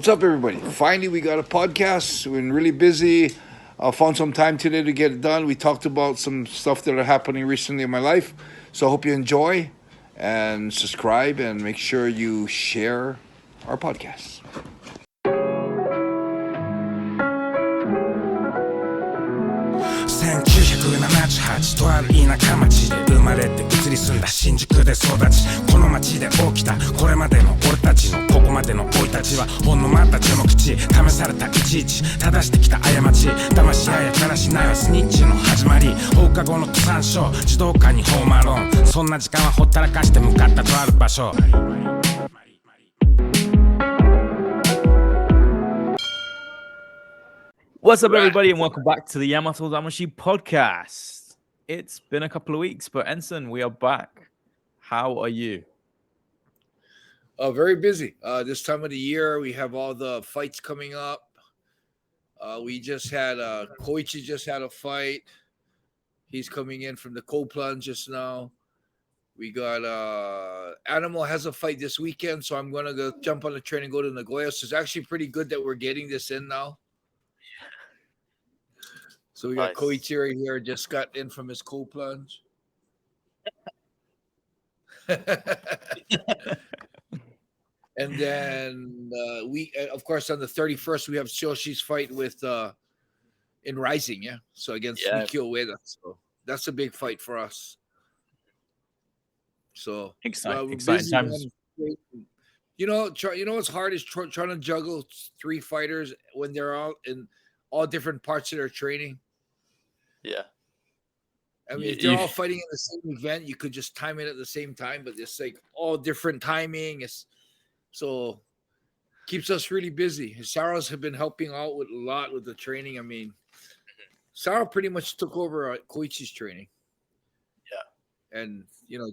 What's up, everybody? Finally, we got a podcast. We've been really busy. I found some time today to get it done. We talked about some stuff that are happening recently in my life. So I hope you enjoy and subscribe and make sure you share our podcast. 1978とある田舎町で生まれて移り住んだ新宿で育ちこの町で起きたこれまでの俺たちのここまでの生い立ちはほんのまた序の口試されたいちいち正してきた過ち騙し合いやからしないはスニッチの始まり放課後の参照児童館にホームアローンそんな時間はほったらかして向かったとある場所What's up, everybody, and welcome back to the Yamatodamashii podcast. It's been a couple of weeks, but Enson, we are back. How are you? Very busy. This time of the year, we have all the fights coming up. We just had Koichi just had a fight. He's coming in from the cold plunge just now. We got Animal has a fight this weekend, so I'm gonna go jump on the train and go to Nagoya. So it's actually pretty good that we're getting this in now. So we got Koichi right here, just got in from his cold plunge. And then we, of course, on the 31st, we have Tsuyoshi's fight with in RIZIN, yeah. So against Mikio Ueda. So that's a big fight for us. So exciting times. You know what's hard is trying to juggle three fighters when they're all in all different parts of their training. Yeah. I mean, if they're all fighting in the same event, you could just time it at the same time, but it's like all different timing. So keeps us really busy. Sarah's have been helping out a lot with the training. I mean, Sarah pretty much took over Koichi's training. Yeah. And,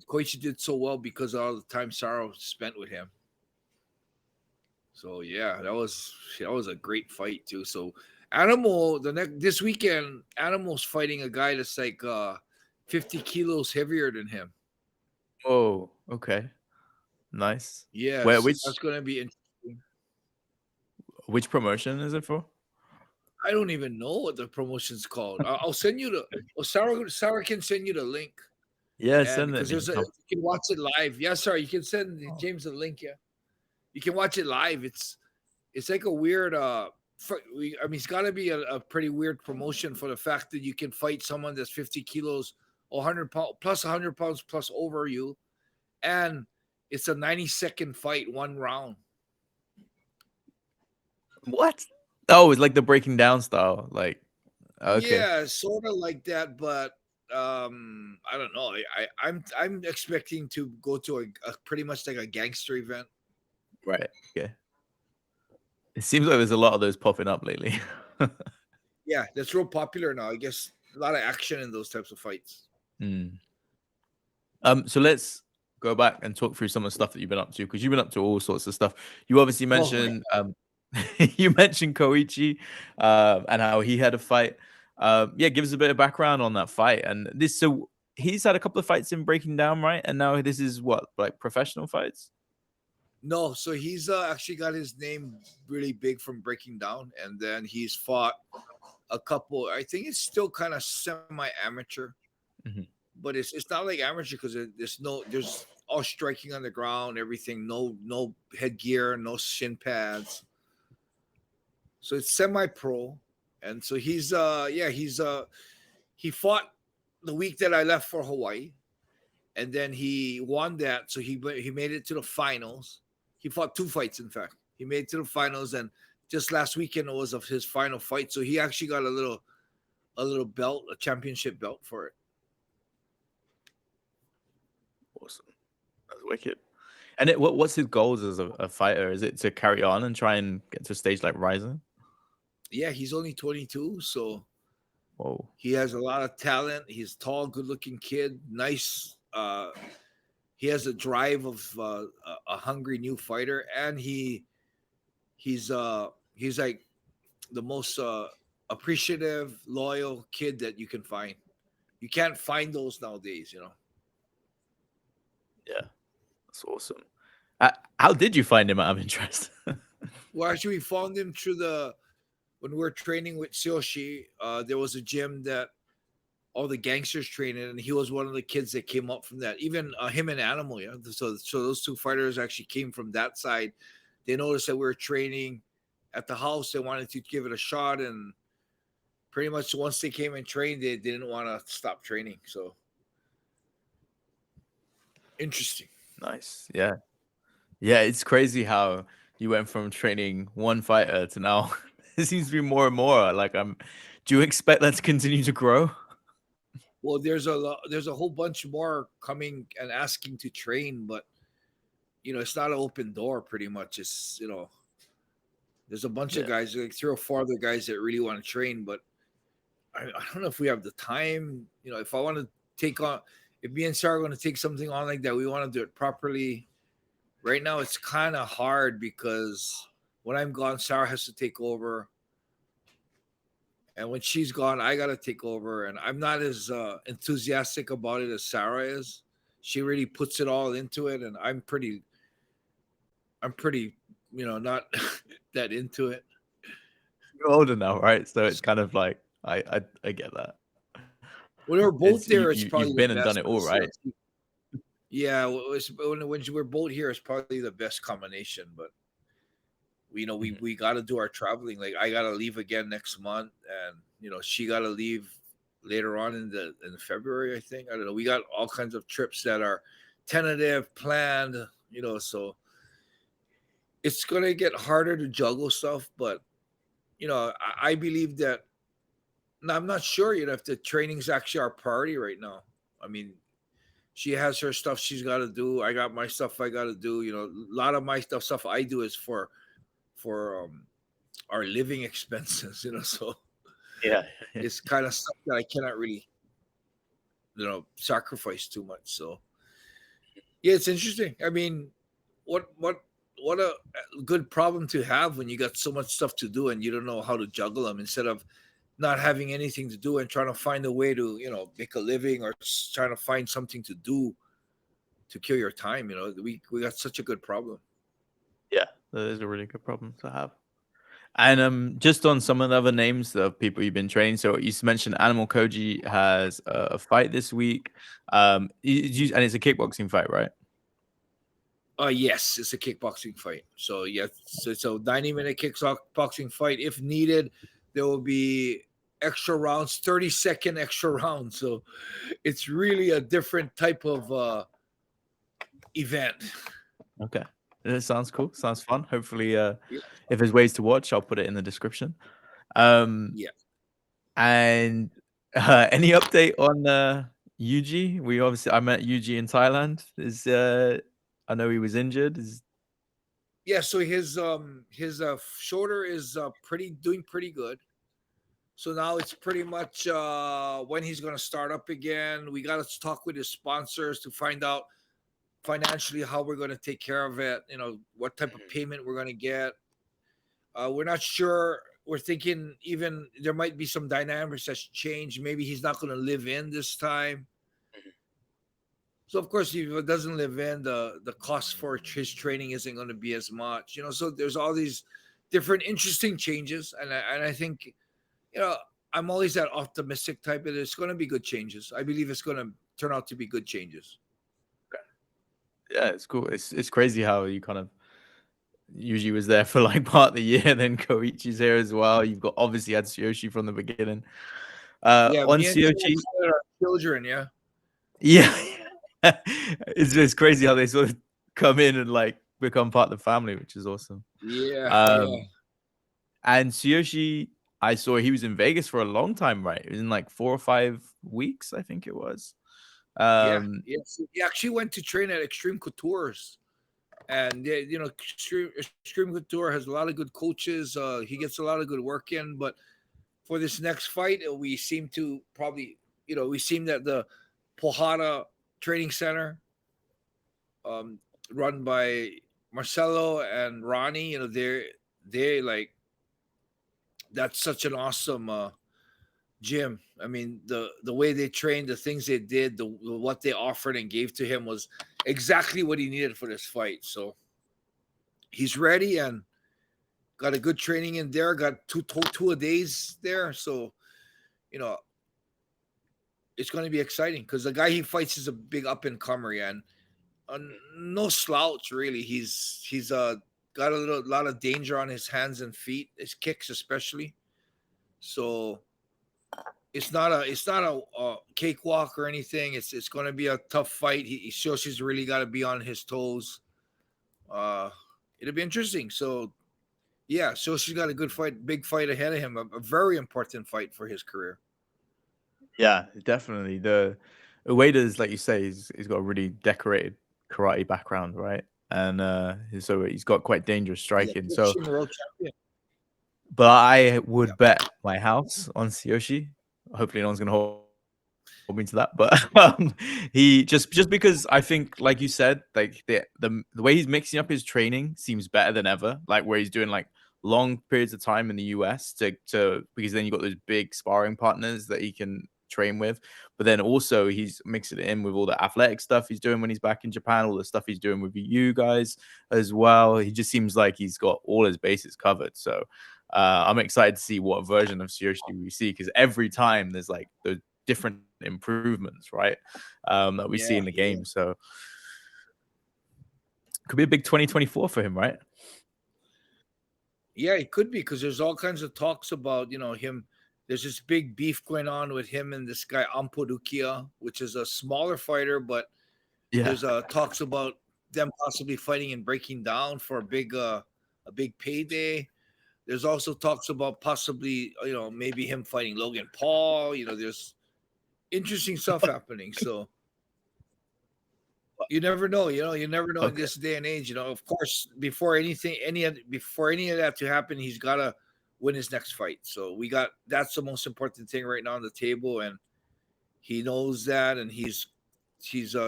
Koichi did so well because of all the time Sarah spent with him. So, yeah, that was a great fight, too. So, Animal, this weekend, Animal's fighting a guy that's like 50 kilos heavier than him. Oh, okay. Nice. Yeah, that's going to be interesting. Which promotion is it for? I don't even know what the promotion's called. I'll send you Sarah can send you the link. Yeah, send it. You can watch it live. Yeah, sorry, you can send James the link. Yeah, you can watch it live. It's like a weird. It's got to be a pretty weird promotion for the fact that you can fight someone that's 50 kilos, 100 pounds, plus 100 pounds plus over you, and it's a 90-second fight, one round. What? Oh, it's like the breaking down style, like. Okay. Yeah, sort of like that, but I don't know. I'm expecting to go to a pretty much like a gangster event. Right. Okay. It seems like there's a lot of those popping up lately. Yeah, that's real popular now. I guess a lot of action in those types of fights. So let's go back and talk through some of the stuff that you've been up to, because you've been up to all sorts of stuff. You obviously mentioned you mentioned Koichi and how he had a fight. Give us a bit of background on that fight. And so he's had a couple of fights in Breaking Down, right? And now this is what, like professional fights? No, so he's actually got his name really big from Breaking Down, and then he's fought a couple. I think it's still kind of semi-amateur, but it's not like amateur because there's all striking on the ground, everything, no headgear, no shin pads. So it's semi-pro, and so he fought the week that I left for Hawaii, and then he won that, so he made it to the finals. He fought two fights, in fact. He made it to the finals, and just last weekend it was of his final fight. So he actually got a little belt, a championship belt for it. Awesome. That's wicked. And what's his goals as a fighter? Is it to carry on and try and get to a stage like RIZIN? Yeah, he's only 22, so whoa, he has a lot of talent. He's a tall, good-looking kid, nice. He has a drive of a hungry new fighter, and he's like the most appreciative, loyal kid that you can find. You can't find those nowadays, Yeah, that's awesome. How did you find him out of interest? Well, actually, we found him when we were training with Tsuyoshi. There was a gym that all the gangsters trained in, and he was one of the kids that came up from that. Even him and Animal, yeah. So those two fighters actually came from that side. They noticed that we were training at the house. They wanted to give it a shot, and pretty much once they came and trained, they didn't want to stop training. So interesting. Nice. Yeah. Yeah, it's crazy how you went from training one fighter to now it seems to be more and more. Like do you expect that to continue to grow? Well, there's a whole bunch more coming and asking to train, but it's not an open door. Pretty much, it's there's a bunch of guys, like 3 or 4 other guys that really want to train, but I don't know if we have the time. If I want to take on, if me and Sarah are going to take something on like that, we want to do it properly. Right now, it's kind of hard because when I'm gone, Sarah has to take over. And when she's gone, I got to take over. And I'm not as enthusiastic about it as Sarah is. She really puts it all into it. And I'm pretty, not that into it. You're older now, right? So it's kind of like, I get that. When we're both there, it's probably you've been and done it all, right? Yeah, when we're both here, it's probably the best combination. But we got to do our traveling. Like I got to leave again next month, and she got to leave later on in February. I think, I don't know. We got all kinds of trips that are tentative, planned. So it's gonna get harder to juggle stuff. But I believe that. Now, I'm not sure if the training's actually our priority right now. I mean, she has her stuff she's got to do. I got my stuff I got to do. A lot of my stuff I do is for our living expenses. So yeah, it's kind of stuff that I cannot really sacrifice too much. So yeah, it's interesting. I mean, what a good problem to have when you got so much stuff to do and you don't know how to juggle them, instead of not having anything to do and trying to find a way to make a living, or trying to find something to do to kill your time. We got such a good problem. Yeah, that is a really good problem to have. And just on some of the other names of people you've been training, so you mentioned Animal Koji has a fight this week, and it's a kickboxing fight, right? Yes, it's a kickboxing fight. So yeah, so it's a 90-minute kickboxing fight. If needed, there will be extra rounds, 30-second extra rounds. So it's really a different type of event. Okay. It sounds cool. Sounds fun. Hopefully, if there's ways to watch, I'll put it in the description. Yeah. And any update on Yugi? I met Yugi in Thailand. I know he was injured. Yeah, so his shoulder is doing pretty good. So now it's pretty much when he's going to start up again. We got to talk with his sponsors to find out financially how we're going to take care of it. What type of payment we're going to get. We're not sure. We're thinking even there might be some dynamics that's changed. Maybe he's not going to live in this time. So of course, if it doesn't live in, the cost for his training isn't going to be as much. So there's all these different interesting changes, and I think, I'm always that optimistic type. That it's going to be good changes. I believe it's going to turn out to be good changes. Yeah, it's cool. It's crazy how you kind of usually was there for like part of the year, then Koichi's here as well. You've got obviously had Tsuyoshi from the beginning. On Tsuyoshi, children, yeah. Yeah. It's crazy how they sort of come in and like become part of the family, which is awesome. Yeah. And Tsuyoshi, I saw he was in Vegas for a long time, right? It was in like 4 or 5 weeks, I think it was. Yes, he actually went to train at Extreme Couture's, and Extreme Couture has a lot of good coaches. He gets a lot of good work in, but for this next fight, we seem to probably, we seem that the Pohada Training Center, run by Marcelo and Ronnie, they like, that's such an awesome gym. I mean, the way they trained, the things they did, what they offered and gave to him was exactly what he needed for this fight. So he's ready, and got a good training in there. Got two a days there, so it's going to be exciting because the guy he fights is a big up and comer, and no slouch really. He's got a lot of danger on his hands and feet, his kicks especially. So it's not a cakewalk or anything. It's going to be a tough fight. Shoshi's really got to be on his toes. It'll be interesting. So yeah, Shoshi's got a big fight ahead of him. A very important fight for his career. Yeah, definitely. The Ueda's, like you say, he's got a really decorated karate background, right? And so he's got quite dangerous striking. So, but I would bet my house on Tsuyoshi. Hopefully, no one's gonna hold me to that. But he just because I think, like you said, like the way he's mixing up his training seems better than ever. Like where he's doing like long periods of time in the US to because then you got those big sparring partners that he can train with, but then also he's mixing it in with all the athletic stuff he's doing when he's back in Japan, all the stuff he's doing with you guys as well. He just seems like he's got all his bases covered. So I'm excited to see what version of Tsuyoshi we see, because every time there's like the different improvements, right? That we see in the game. So could be a big 2024 for him, right? Yeah, it could be, because there's all kinds of talks about him. There's this big beef going on with him and this guy Ampodukia, which is a smaller fighter, but there's talks about them possibly fighting and breaking down for a big payday. There's also talks about possibly maybe him fighting Logan Paul. There's interesting stuff happening. So you never know. You never know in this day and age. Of course, before any of that to happen, he's got to win his next fight. So that's the most important thing right now on the table, and he knows that, and he's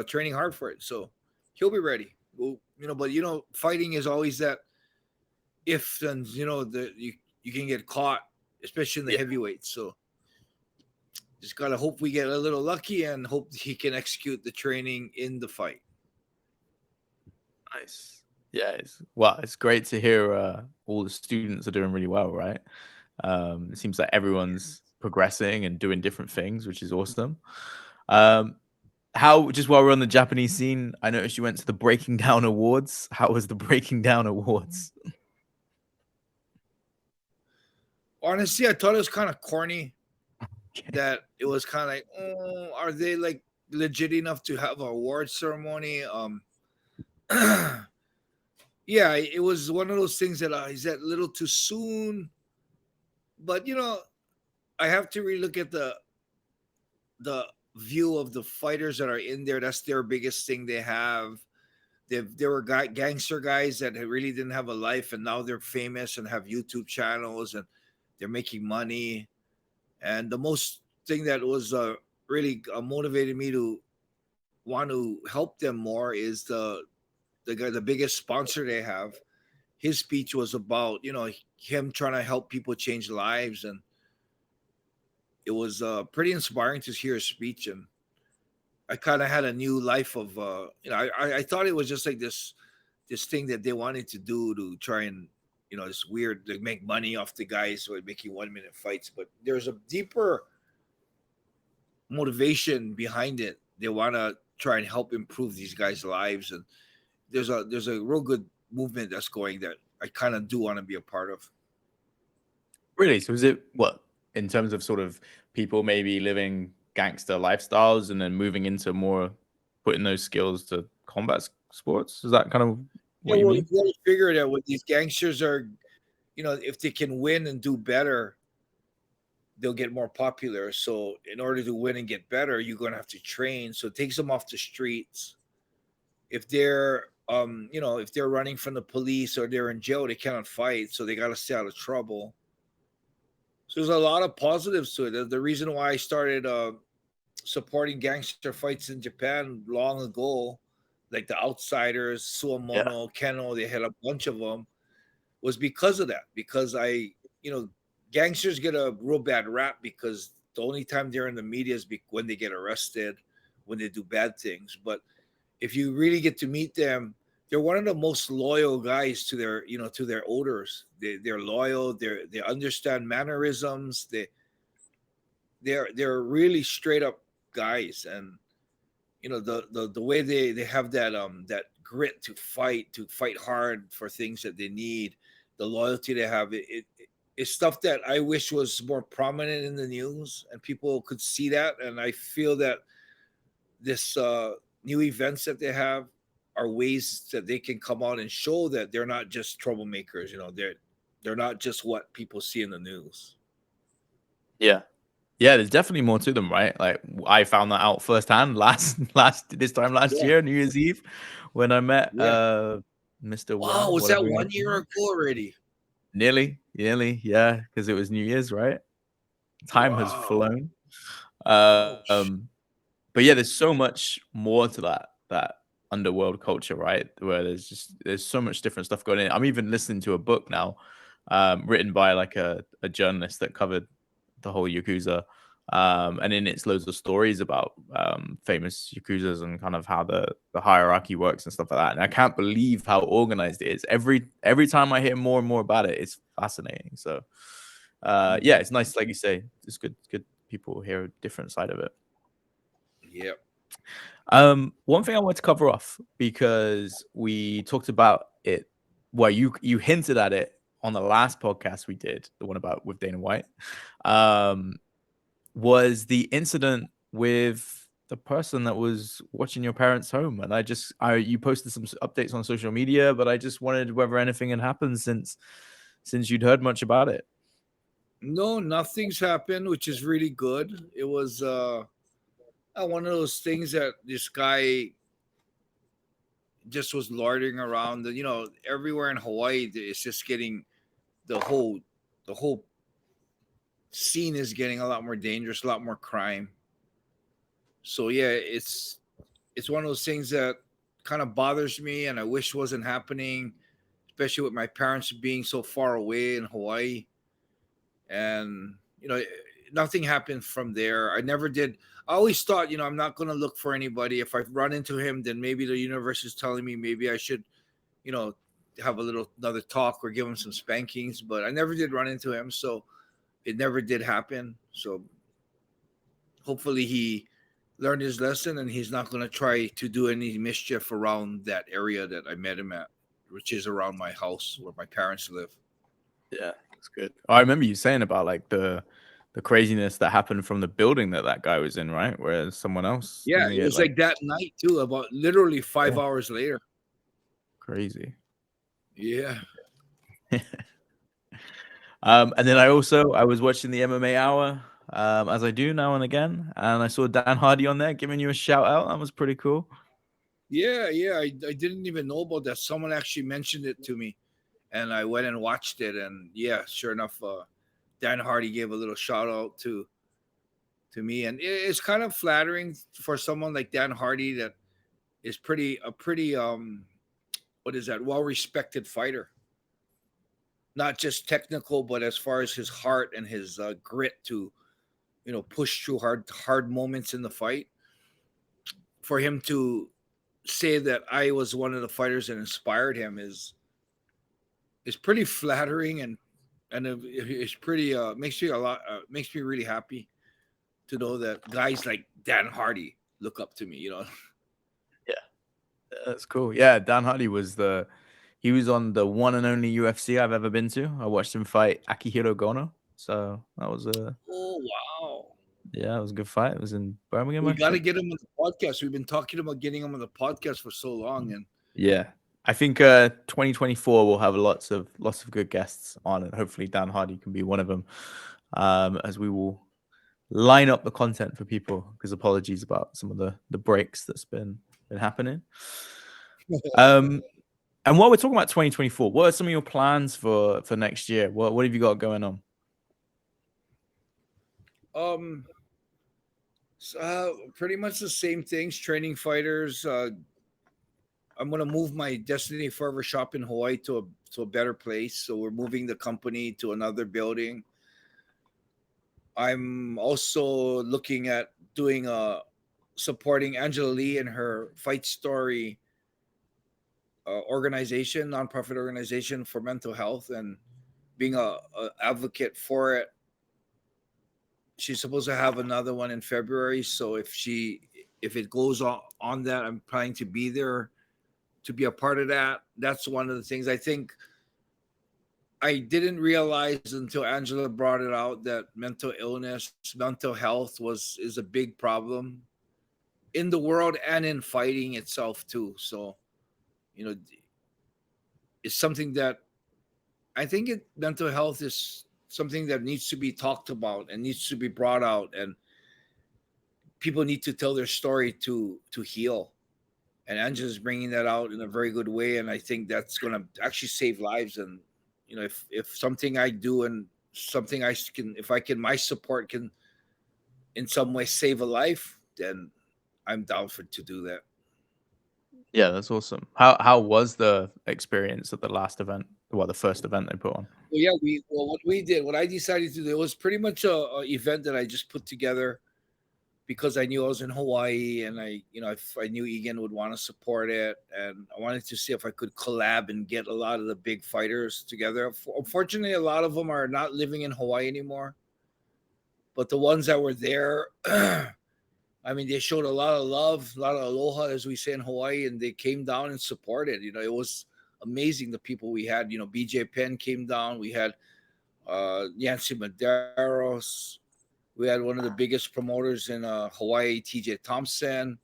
training hard for it. So he'll be ready. Well, but fighting is always that if, and you can get caught, especially in the heavyweights. So just gotta hope we get a little lucky and hope he can execute the training in the fight. Nice. Yeah, it's great to hear all the students are doing really well, right? It seems like everyone's progressing and doing different things, which is awesome. Just while we're on the Japanese scene, I noticed you went to the Breaking Down Awards. How was the Breaking Down Awards? Honestly, I thought it was kind of corny. That it was kind of like, oh, are they like legit enough to have an award ceremony? Yeah, it was one of those things that is that a little too soon. But I have to really look at the view of the fighters that are in there. That's their biggest thing they have. There were gangster guys that really didn't have a life, and now they're famous and have YouTube channels and they're making money. And the most thing that was really motivated me to want to help them more is the biggest sponsor they have. His speech was about him trying to help people change lives, and it was pretty inspiring to hear his speech. And I kind of had a new life of I thought it was just like this thing that they wanted to do to try and it's weird to make money off the guys who are making 1 minute fights, but there's a deeper motivation behind it. They want to try and help improve these guys' lives, and there's a real good movement that's going that I kind of do want to be a part of. Really? So is it what, in terms of sort of people maybe living gangster lifestyles and then moving into more putting those skills to combat sports? Is that kind of what you mean? You figure that what these gangsters are, if they can win and do better, they'll get more popular. So in order to win and get better, you're going to have to train. So it takes them off the streets. If they're if they're running from the police or they're in jail, they cannot fight, so they got to stay out of trouble. So there's a lot of positives to it. The reason why I started supporting gangster fights in Japan long ago, like the Outsiders, Suamono, Keno, they had a bunch of them, was because of that. Because gangsters get a real bad rap because the only time they're in the media is when they get arrested, when they do bad things. But if you really get to meet them, they're one of the most loyal guys to their to their owners. They're loyal. They understand mannerisms. They're really straight up guys, and the way they have that grit to fight hard for things that they need, the loyalty they have. It's stuff that I wish was more prominent in the news and people could see that. And I feel that this new events that they have are ways that they can come out and show that they're not just troublemakers. They're not just what people see in the news. Yeah. Yeah, there's definitely more to them, right? Like I found that out firsthand this time last year, New Year's Eve, when I met Mr. Wow, was that 1 year ago already? Nearly, yeah, because it was New Year's, right? Time has flown. But yeah, there's so much more to that underworld culture, right? Where there's so much different stuff going in. I'm even listening to a book now, written by like a journalist that covered the whole Yakuza. And in it's loads of stories about famous Yakuzas and kind of how the hierarchy works and stuff like that. And I can't believe how organized it is. Every time I hear more and more about it, it's fascinating. So yeah, it's nice, like you say, it's good people hear a different side of it. Yep. One thing I want to cover off, because we talked about it, well, you hinted at it on the last podcast we did, the one about with Dana White, was the incident with the person that was watching your parents' home. And you posted some updates on social media, but I just wondered whether anything had happened since you'd heard much about it. No, nothing's happened, which is really good. It was one of those things that this guy just was lording around. Everywhere in Hawaii, it's just getting the whole scene is getting a lot more dangerous, a lot more crime. So yeah, it's one of those things that kind of bothers me, and I wish wasn't happening, especially with my parents being so far away in Hawaii. And nothing happened from there. I never did. I always thought, I'm not going to look for anybody. If I run into him, then maybe the universe is telling me maybe I should, have another talk or give him some spankings. But I never did run into him, so it never did happen. So hopefully he learned his lesson and he's not going to try to do any mischief around that area that I met him at, which is around my house where my parents live. Yeah, that's good. I remember you saying about like the craziness that happened from the building that guy was in, right? Where someone else. Yeah, it was like that night too, about literally 5 hours later. Crazy. Yeah. And then I was watching the MMA Hour, as I do now and again, and I saw Dan Hardy on there giving you a shout out. That was pretty cool. Yeah. I didn't even know about that. Someone actually mentioned it to me, and I went and watched it. And yeah, sure enough, Dan Hardy gave a little shout out to me, and it's kind of flattering for someone like Dan Hardy that is a pretty well respected fighter. Not just technical, but as far as his heart and his grit to, push through hard moments in the fight. For him to say that I was one of the fighters that inspired him is pretty flattering, and it's pretty makes me really happy to know that guys like Dan Hardy look up to me. Yeah, that's cool. Yeah, Dan Hardy he was on the one and only UFC I've ever been to. I watched him fight Akihiro Gono. So that was oh wow. Yeah, it was a good fight. It was in Birmingham. We got to get him on the podcast. We've been talking about getting him on the podcast for so long, and yeah, I think 2024 will have lots of good guests on, and hopefully Dan Hardy can be one of them. As we will line up the content for people, because apologies about some of the breaks that's been happening. And while we're talking about 2024, what are some of your plans for next year? What have you got going on? Pretty much the same things. Training fighters. I'm gonna move my Destiny Forever shop in Hawaii to a better place. So we're moving the company to another building. I'm also looking at doing supporting Angela Lee in her fight story organization, nonprofit organization for mental health, and being a advocate for it. She's supposed to have another one in February. So if it goes on that, I'm planning to be there to be a part of that. That's one of the things I think I didn't realize until Angela brought it out, that mental illness, mental health is a big problem in the world and in fighting itself too. So, it's something that I think mental health is something that needs to be talked about and needs to be brought out, and people need to tell their story to heal. And Angela's bringing that out in a very good way, and I think that's going to actually save lives. And if something I do and something my support can in some way save a life, then I'm down to do that. Yeah, that's awesome. How was the experience at the last event? Well, the first event they put on. Well, yeah, what I decided to do, it was pretty much a event that I just put together because I knew I was in Hawaii, and I knew Egan would want to support it, and I wanted to see if I could collab and get a lot of the big fighters together. Unfortunately, a lot of them are not living in Hawaii anymore, but the ones that were there, I mean, they showed a lot of love, a lot of aloha, as we say in Hawaii, and they came down and supported. It was amazing, the people we had. BJ Penn came down. We had Yancy Medeiros. We had one of the biggest promoters in Hawaii, TJ Thompson.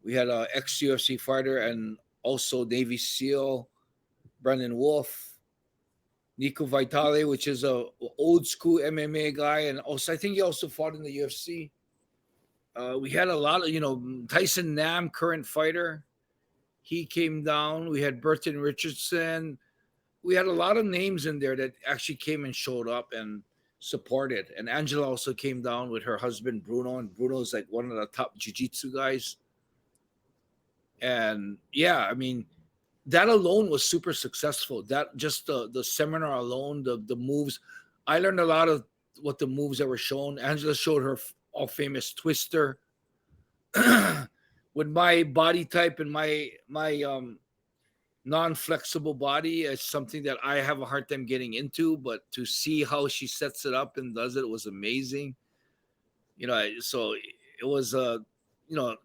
We had an ex-UFC fighter and also Navy SEAL, Brendan Wolf. Nico Vitale, which is a old school MMA guy, and also I think he also fought in the UFC. We had a lot of, Tyson Nam, current fighter. He came down. We had Burton Richardson. We had a lot of names in there that actually came and showed up and supported. And Angela also came down with her husband Bruno, and Bruno's like one of the top jiu-jitsu guys. And yeah, I mean, that alone was super successful. That just the seminar alone, the moves. I learned a lot of what the moves that were shown. Angela showed her all famous twister. With my body type and my non-flexible body, is something that I have a hard time getting into, but to see how she sets it up and does it was amazing. So it was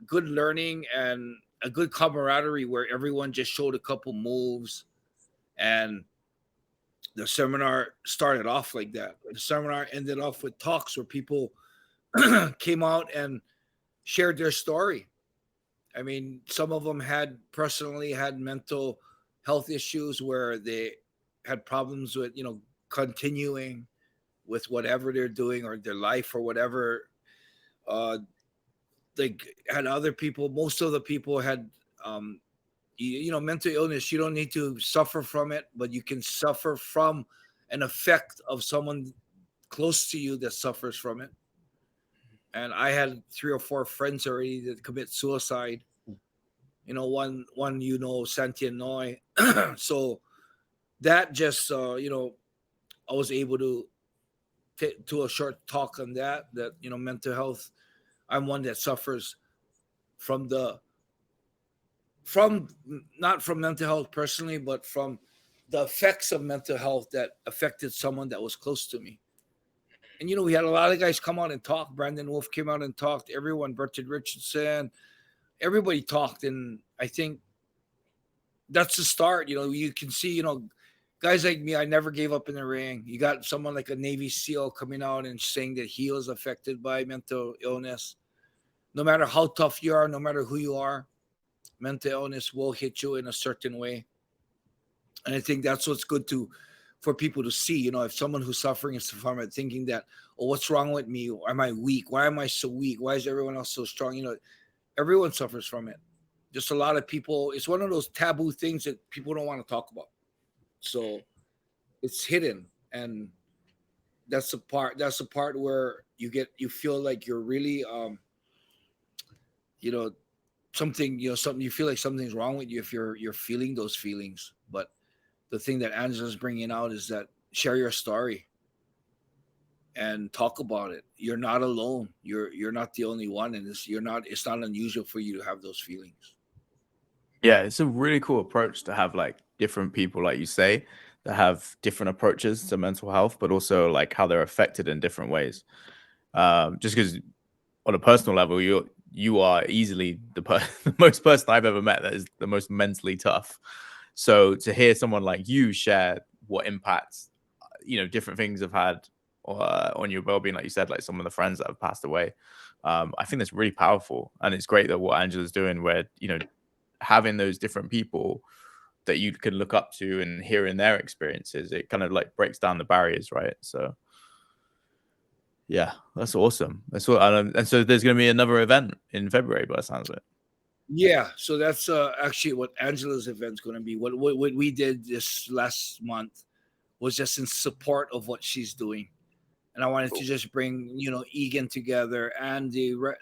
good learning and a good camaraderie where everyone just showed a couple moves, and the seminar started off like that. The seminar ended off with talks where people came out and shared their story. I mean, some of them personally had mental health issues where they had problems with, continuing with whatever they're doing or their life or whatever. They had other people. Most of the people had, mental illness. You don't need to suffer from it, but you can suffer from an effect of someone close to you that suffers from it. And I had 3 or 4 friends already that commit suicide. One Santi Inoue. So that just, I was able to do a short talk on that, mental health. I'm one that suffers from not from mental health personally, but from the effects of mental health that affected someone that was close to me. And, we had a lot of guys come out and talk. Brandon Wolf came out and talked. Everyone, Burton Richardson, everybody talked. And I think that's the start. You can see, guys like me, I never gave up in the ring. You got someone like a Navy SEAL coming out and saying that he was affected by mental illness. No matter how tough you are, no matter who you are, mental illness will hit you in a certain way. And I think that's what's good for people to see. If someone who's suffering from it, thinking that, oh, what's wrong with me? Am I weak? Why am I so weak? Why is everyone else so strong? Everyone suffers from it. Just a lot of people. It's one of those taboo things that people don't want to talk about. So it's hidden, and that's the part. That's the part where you feel like you're really, something. You feel like something's wrong with you if you're feeling those feelings. But the thing that Angela's bringing out is that share your story and talk about it. You're not alone. You're not the only one, and it's not unusual for you to have those feelings. Yeah, it's a really cool approach to have like different people, like you say, that have different approaches to mental health, but also like how they're affected in different ways. Just because on a personal level, you are easily the most person I've ever met that is the most mentally tough. So to hear someone like you share what impacts different things have had on your well-being, like you said, like some of the friends that have passed away, I think that's really powerful, and it's great that what Angela's doing, where having those different people that you can look up to and hearing their experiences, it kind of like breaks down the barriers, right? So yeah, that's awesome. That's what, and so there's going to be another event in February, by the sounds of it. Yeah, so that's actually what Angela's event's going to be. What we did this last month was just in support of what she's doing, and I wanted to just bring Egan together and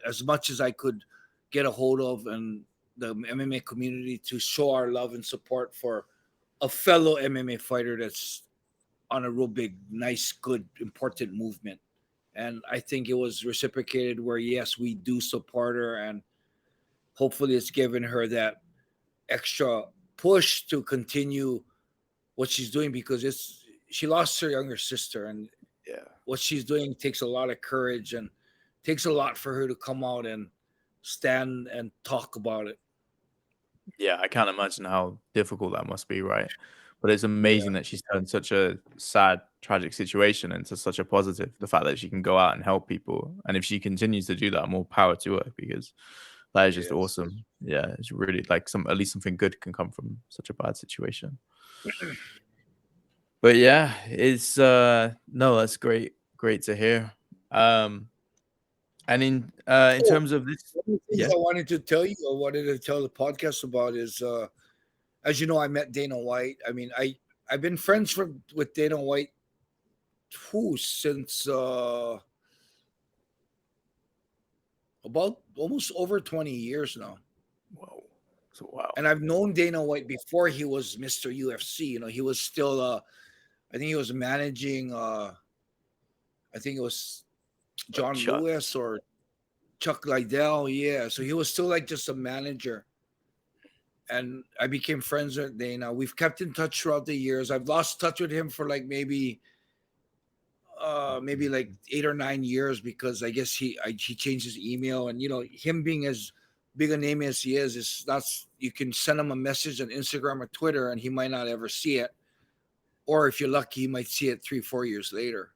as much as I could get a hold of and the MMA community to show our love and support for a fellow MMA fighter that's on a real big, nice, good, important movement. And I think it was reciprocated where yes, we do support her, and hopefully it's given her that extra push to continue what she's doing, because she lost her younger sister, and what she's doing takes a lot of courage and takes a lot for her to come out and stand and talk about it. Yeah, I can't imagine how difficult that must be, right? But it's amazing that she's turned such a sad, tragic situation into such a positive. The fact that she can go out and help people, and if she continues to do that, more power to her, because that is just awesome. Yeah, it's really like at least something good can come from such a bad situation. But yeah, it's no, that's great to hear. And in terms of this, I wanted to tell you, I wanted to tell the podcast about is, as you know, I met Dana White. I mean, I've been friends with Dana White since about almost over 20 years now. Whoa. So wow. And I've known Dana White before he was Mr. UFC. He was still I think he was managing I think it was John Lewis or Chuck Liddell. Yeah. So he was still like just a manager. And I became friends with Dana. We've kept in touch throughout the years. I've lost touch with him for like maybe like 8 or 9 years, because I guess he changed his email, and him being as big a name as he is that's, you can send him a message on Instagram or Twitter and he might not ever see it, or if you're lucky he might see it 3-4 years later.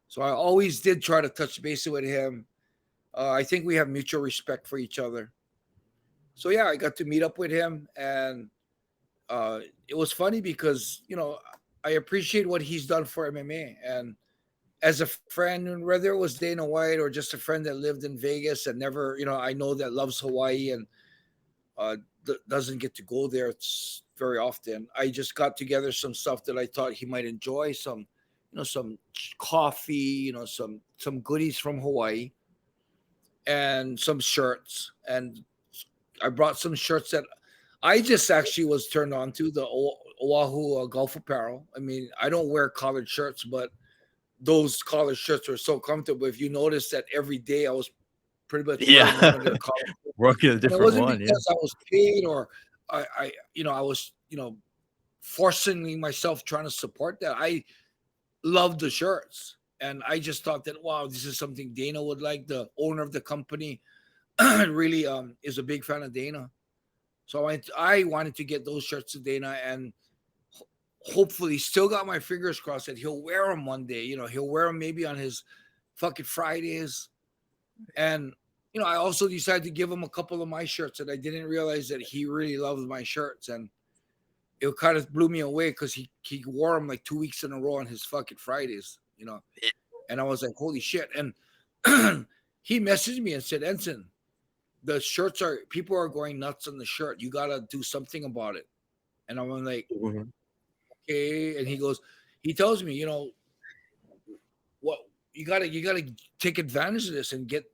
So I always did try to touch base with him. I think we have mutual respect for each other. So yeah, I got to meet up with him, and it was funny because I appreciate what he's done for MMA, and as a friend, whether it was Dana White or just a friend that lived in Vegas and never, I know that loves Hawaii and doesn't get to go there very often. I just got together some stuff that I thought he might enjoy, some coffee, some goodies from Hawaii, and some shirts. And I brought some shirts that I just actually was turned on to, the Oahu Golf Apparel. I mean, I don't wear collared shirts, but those collared shirts were so comfortable. If you notice that every day I was pretty much wearing one of their collars. Working a different one. It wasn't because I was paid or I was, forcing myself trying to support that. I loved the shirts, and I just thought that, wow, this is something Dana would like. The owner of the company really is a big fan of Dana. So I wanted to get those shirts to Dana, and hopefully still got my fingers crossed that he'll wear them one day. He'll wear them maybe on his fucking Fridays. And I also decided to give him a couple of my shirts, and I didn't realize that he really loves my shirts, and it kind of blew me away because he wore them like 2 weeks in a row on his fucking Fridays, and I was like, holy shit. And he messaged me and said, Enson, the shirts people are going nuts on the shirt. You got to do something about it. And I'm like, okay. And he tells me, what you gotta take advantage of this and get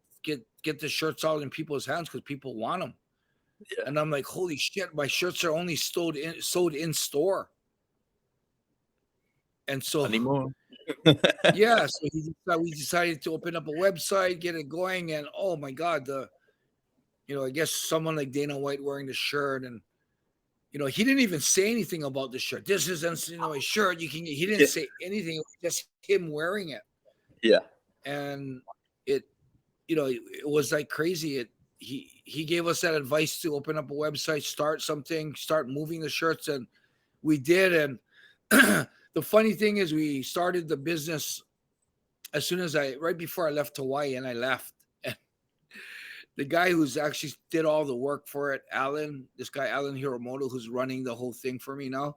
the shirts out in people's hands because people want them. Yeah. And I'm like, holy shit, my shirts are only sold in store. And so anymore. Yeah, so we decided to open up a website, get it going, and oh my god, I guess someone like Dana White wearing the shirt, and You know, he didn't even say anything about the shirt. This is Enson Inoue shirt. You can. He didn't say anything. It was just him wearing it. Yeah. And it, you know, it was like crazy. He gave us that advice to open up a website, start something, start moving the shirts, and we did. And the funny thing is, we started the business as soon as right before I left Hawaii, and I left. And the guy who's actually did all the work for it, Alan, this guy Alan Hiromoto, who's running the whole thing for me now,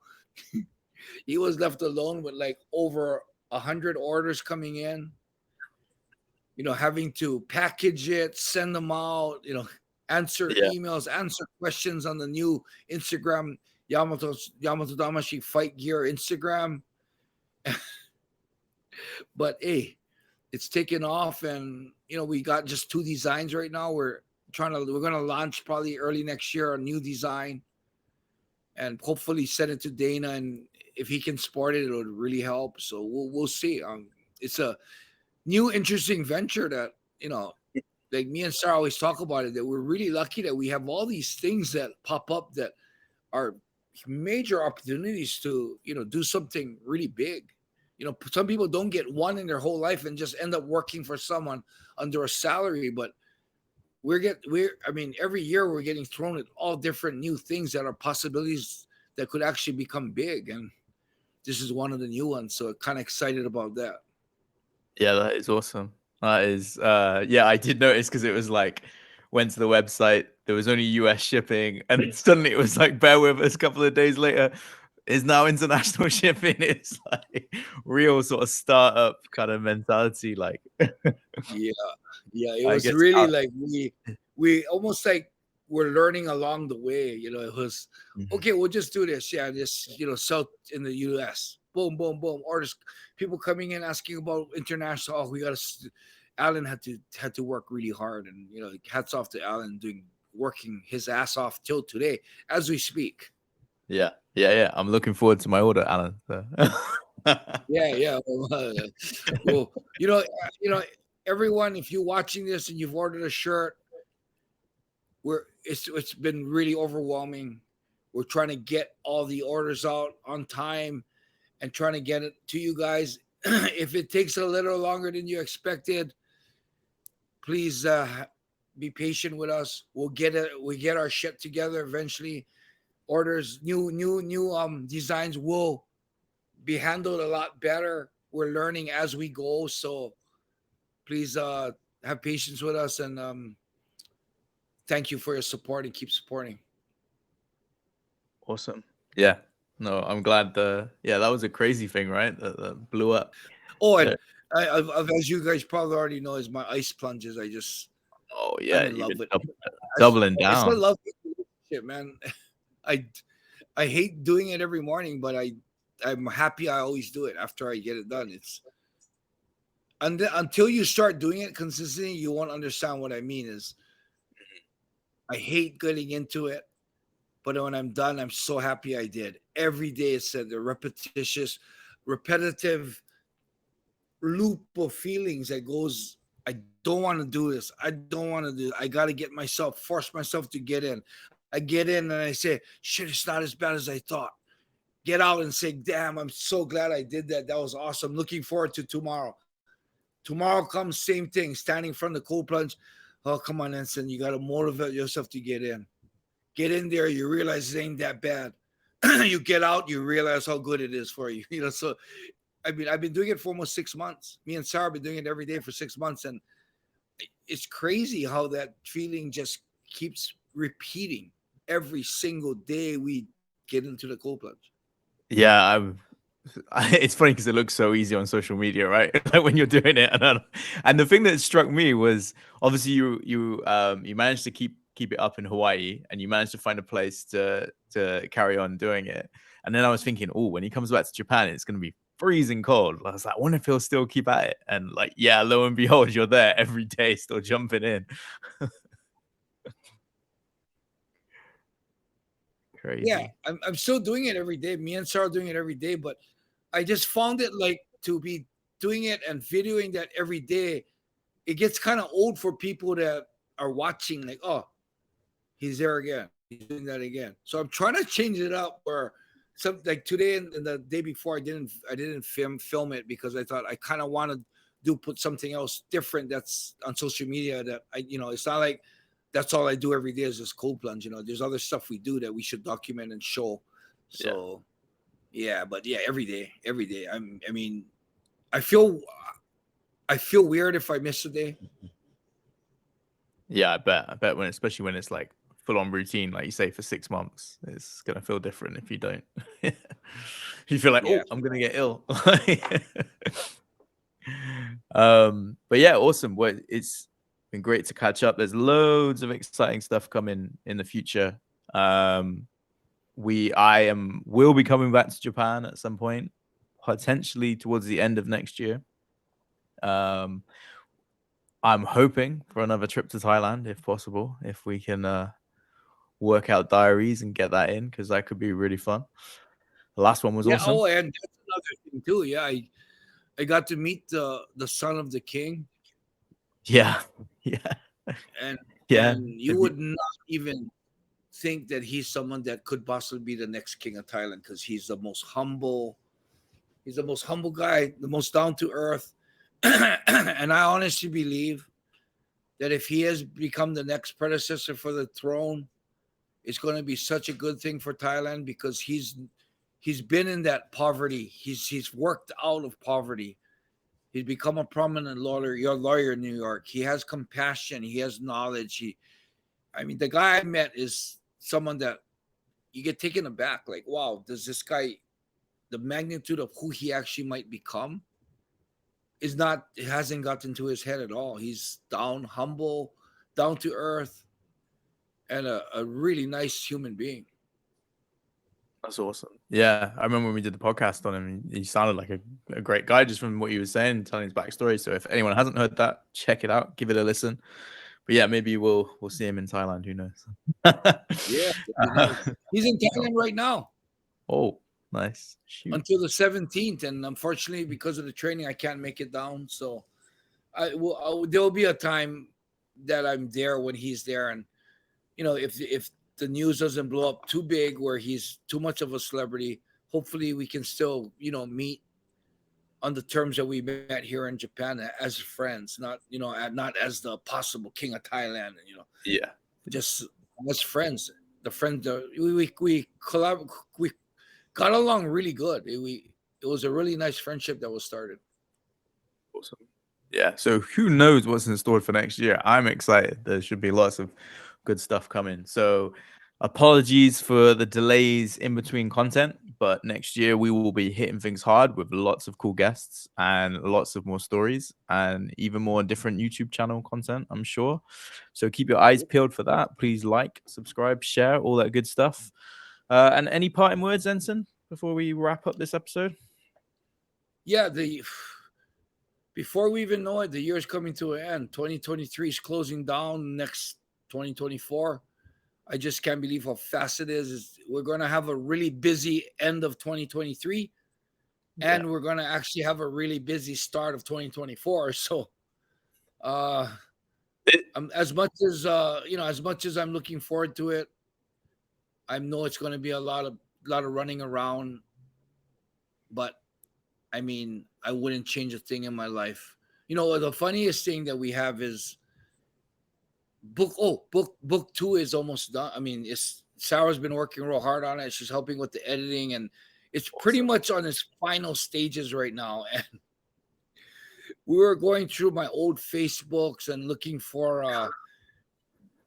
he was left alone with like over 100 orders coming in. You know, having to package it, send them out, you know, answer emails, answer questions on the new Instagram, Yamatodamashii Fight Gear Instagram. But hey, it's taken off, and you know, we got just 2 designs right now. We're gonna launch probably early next year a new design, and hopefully send it to Dana, and if he can sport it, it would really help. So we'll see. It's a new interesting venture that, you know, like me and Sarah always talk about it, that we're really lucky that we have all these things that pop up that are major opportunities to, you know, do something really big. You know, some people don't get one in their whole life and just end up working for someone under a salary, but I mean, every year we're getting thrown at all different new things that are possibilities that could actually become big, and this is one of the new ones. So kind of excited about that. Yeah, that is awesome. That is, yeah, I did notice because it was like, went to the website, there was only US shipping, and then suddenly it was like, bear with us, a couple of days later, is now international shipping. It's like real sort of startup kind of mentality. Like, yeah, it was really like we almost like we're learning along the way. You know, it was okay. We'll just do this. Yeah, this, you know, sell in the US. Boom, boom, boom. Orders, people coming in asking about international. Oh, we got to. Alan had to work really hard, and you know, hats off to Alan working his ass off till today as we speak. Yeah. I'm looking forward to my order, Alan. So. Yeah. Well, you know, everyone, if you're watching this and you've ordered a shirt, it's been really overwhelming. We're trying to get all the orders out on time and trying to get it to you guys. If it takes a little longer than you expected, please be patient with us. We'll get our shit together eventually. Orders, new designs will be handled a lot better. We're learning as we go, so please have patience with us, and thank you for your support, and keep supporting. Awesome. Yeah. No, I'm glad that was a crazy thing, right? That blew up. Oh, and as you guys probably already know, is my ice plunges. I'm in love with doubling down. I still love shit, man. I hate doing it every morning, but I'm happy I always do it after I get it done. It's until you start doing it consistently, you won't understand what I mean. Is I hate getting into it, but when I'm done, I'm so happy I did. Every day it's the repetitive loop of feelings that goes, I don't want to do this. I don't want to do it. I got to force myself to get in. I get in and I say, shit, it's not as bad as I thought. Get out and say, damn, I'm so glad I did that. That was awesome. Looking forward to tomorrow. Tomorrow comes, same thing, standing from the cold plunge. Oh, come on, Enson. You got to motivate yourself to get in. Get in there. You realize it ain't that bad. You get out, you realize how good it is for you. You know, so, I mean, I've been doing it for almost 6 months. Me and Sarah have been doing it every day for 6 months. And it's crazy how that feeling just keeps repeating every single day we get into the cold plunge. Yeah, it's funny because it looks so easy on social media, right? Like when you're doing it, and the thing that struck me was obviously you managed to keep it up in Hawaii, and you managed to find a place to carry on doing it. And then I was thinking, oh, when he comes back to Japan, it's going to be freezing cold. I was like, I wonder if he'll still keep at it. And like, yeah, lo and behold, you're there every day, still jumping in. Crazy. Yeah, I'm still doing it every day. Me and Sarah are doing it every day, but I just found it like to be doing it and videoing that every day. It gets kind of old for people that are watching, like, oh, he's there again. he's doing that again. So I'm trying to change it up where some like today and the day before I didn't film it because I thought I kind of want to put something else different that's on social media that it's not like that's all I do every day is just cold plunge. There's other stuff we do that we should document and show. So but every day. I mean, I feel weird if I miss a day. Yeah, I bet especially when it's like full on routine, like you say, for 6 months, it's gonna feel different if you don't. You feel like, oh, I'm gonna get ill. But yeah, awesome. Well, it's been great to catch up. There's loads of exciting stuff coming in the future. Will be coming back to Japan at some point, potentially towards the end of next year. I'm hoping for another trip to Thailand if possible, if we can work out diaries and get that in, because that could be really fun. The last one was awesome. Oh, and that's another thing too. Yeah, I got to meet the son of the king. Yeah. And you would not even think that he's someone that could possibly be the next king of Thailand because he's the most humble guy, the most down to earth. And I honestly believe that if he has become the next predecessor for the throne, it's going to be such a good thing for Thailand because he's been in that poverty. He's worked out of poverty. He's become a prominent lawyer in New York. He has compassion. He has knowledge. The guy I met is someone that you get taken aback. Like, wow, does this guy, the magnitude of who he actually might become it hasn't gotten to his head at all. He's humble, down to earth, and a really nice human being. That's awesome. Yeah, I remember when we did the podcast on him, he sounded like a great guy just from what he was saying, telling his backstory. So if anyone hasn't heard that, check it out, give it a listen. But yeah, maybe we'll see him in Thailand. Who knows? Yeah, he's in Thailand right now. Oh, nice. Shoot. Until the 17th, and unfortunately, because of the training, I can't make it down. So there'll be a time that I'm there when he's there, and if the news doesn't blow up too big where he's too much of a celebrity, hopefully we can still meet on the terms that we met here in Japan as friends, not as the possible king of Thailand, just as friends. The friends we got along really good. It was a really nice friendship that was started. Awesome. Yeah, so who knows what's in store for next year? I'm excited. There should be lots of good stuff coming. So apologies for the delays in between content, but next year we will be hitting things hard with lots of cool guests and lots of more stories and even more different YouTube channel content, I'm sure. So keep your eyes peeled for that. Please like, subscribe, share, all that good stuff. And any parting words, Enson, before we wrap up this episode? Yeah, before we even know it, the year is coming to an end. 2023 is closing down. Next 2024. I just can't believe how fast it is. We're going to have a really busy end of 2023, and we're going to actually have a really busy start of 2024. So, as much as I'm looking forward to it, I know it's going to be a lot of running around. But I mean, I wouldn't change a thing in my life. The funniest thing that we have is book 2 is almost done. I mean, Sarah's been working real hard on it. She's helping with the editing, and it's pretty much on its final stages right now. And we were going through my old Facebooks and looking for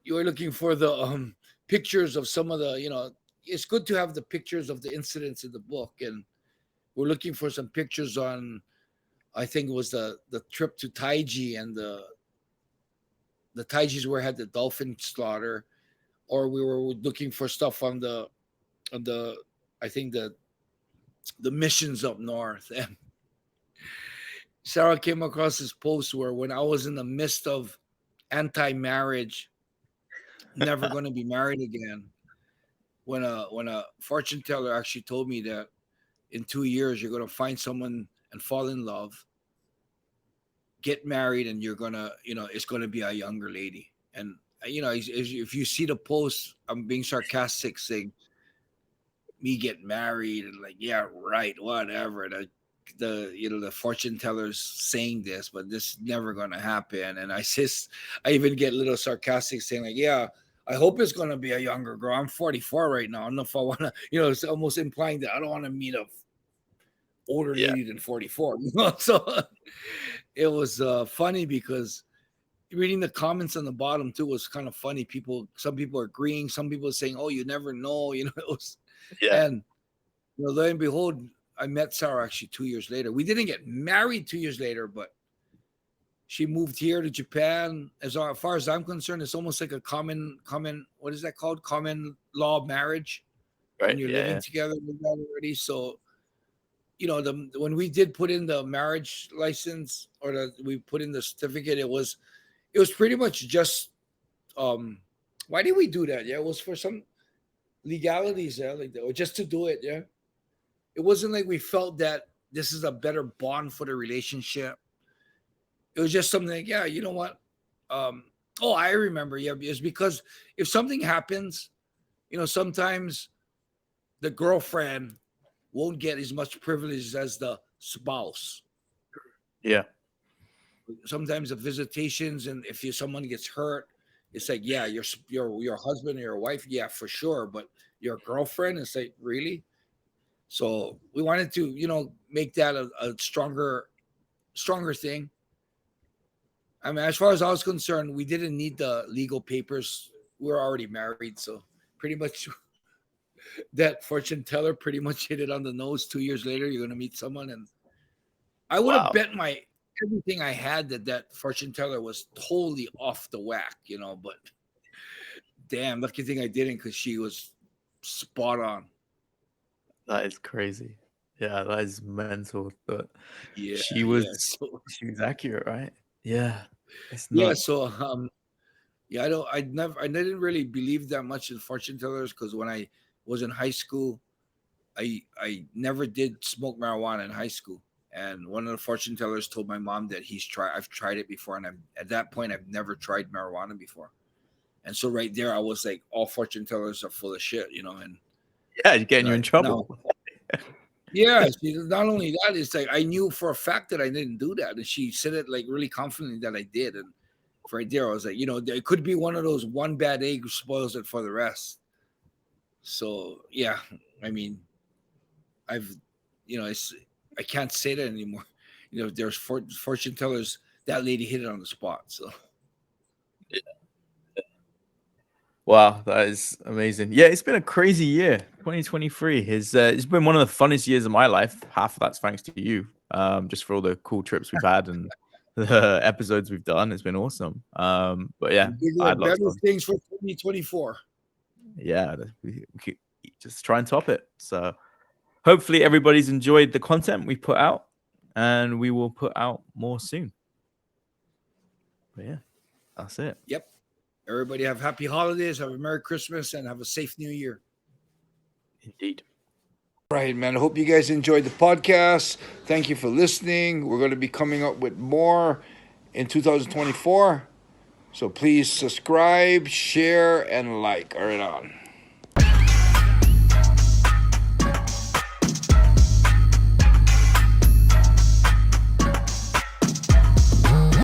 the pictures of some of the, it's good to have the pictures of the incidents in the book, and we're looking for some pictures on, I think it was the trip to Taiji and the Taijis where I had the dolphin slaughter, or we were looking for stuff on the I think the missions up north. And Sarah came across this post where when I was in the midst of anti-marriage, never going to be married again, when a fortune teller actually told me that in 2 years you're going to find someone and fall in love, get married, and you're gonna, it's gonna be a younger lady. And if you see the post, I'm being sarcastic, saying me get married and like, yeah, right, whatever. The fortune tellers saying this, but this is never gonna happen. And I even get a little sarcastic saying like, yeah, I hope it's gonna be a younger girl. I'm 44 right now. I don't know if I wanna, it's almost implying that I don't want to meet a older lady than 44. So it was funny because reading the comments on the bottom too was kind of funny. Some people are agreeing, some people saying, oh, you never know, it was and lo and behold, I met Sarah actually 2 years later. We didn't get married 2 years later, but she moved here to Japan. As far as I'm concerned, it's almost like a common, what is that called? Common law marriage. Right. When you're living together with that already. So, when we did put in the marriage license we put in the certificate, it was pretty much just, why did we do that? Yeah, it was for some legalities, like that, or just to do it. Yeah, it wasn't like we felt that this is a better bond for the relationship. It was just something like, yeah, you know what? I remember. Yeah, it's because if something happens, sometimes the girlfriend won't get as much privilege as the spouse. Yeah. Sometimes the visitations, and if someone gets hurt, it's like, yeah, your husband or your wife, yeah, for sure, but your girlfriend, it's like, really? So we wanted to, make that a stronger thing. I mean, as far as I was concerned, we didn't need the legal papers. We were already married, so pretty much that fortune teller pretty much hit it on the nose. 2 years later, you're gonna meet someone, and I would have bet everything I had that fortune teller was totally off the whack, but damn, lucky thing I didn't, because she was spot on. That is crazy. Yeah, that is mental. But yeah, she was accurate, right? Yeah. So I didn't really believe that much in fortune tellers, because when I was in high school, I never did smoke marijuana in high school. And one of the fortune tellers told my mom that I've tried it before, and at that point I've never tried marijuana before. And so right there, I was like, all fortune tellers are full of shit, and yeah, you're getting you in trouble. Yeah, not only that, it's like I knew for a fact that I didn't do that, and she said it like really confidently that I did. And right there, I was like, it could be one of those one bad egg spoils it for the rest. So yeah, I mean, I can't say that anymore. There's fortune tellers. That lady hit it on the spot. So. Yeah. Wow, that is amazing. Yeah, it's been a crazy year. 2023 it's been one of the funnest years of my life. Half of that's thanks to you, just for all the cool trips we've had and the episodes we've done. It's been awesome. But yeah, I had better things for 2024. Yeah, we could just try and top it. So hopefully everybody's enjoyed the content we put out, and we will put out more soon. But yeah, that's it. Yep. Everybody have happy holidays, have a Merry Christmas, and have a safe New Year. Indeed. Right, man. I hope you guys enjoyed the podcast. Thank you for listening. We're going to be coming up with more in 2024. So please subscribe, share, and like. All right, on.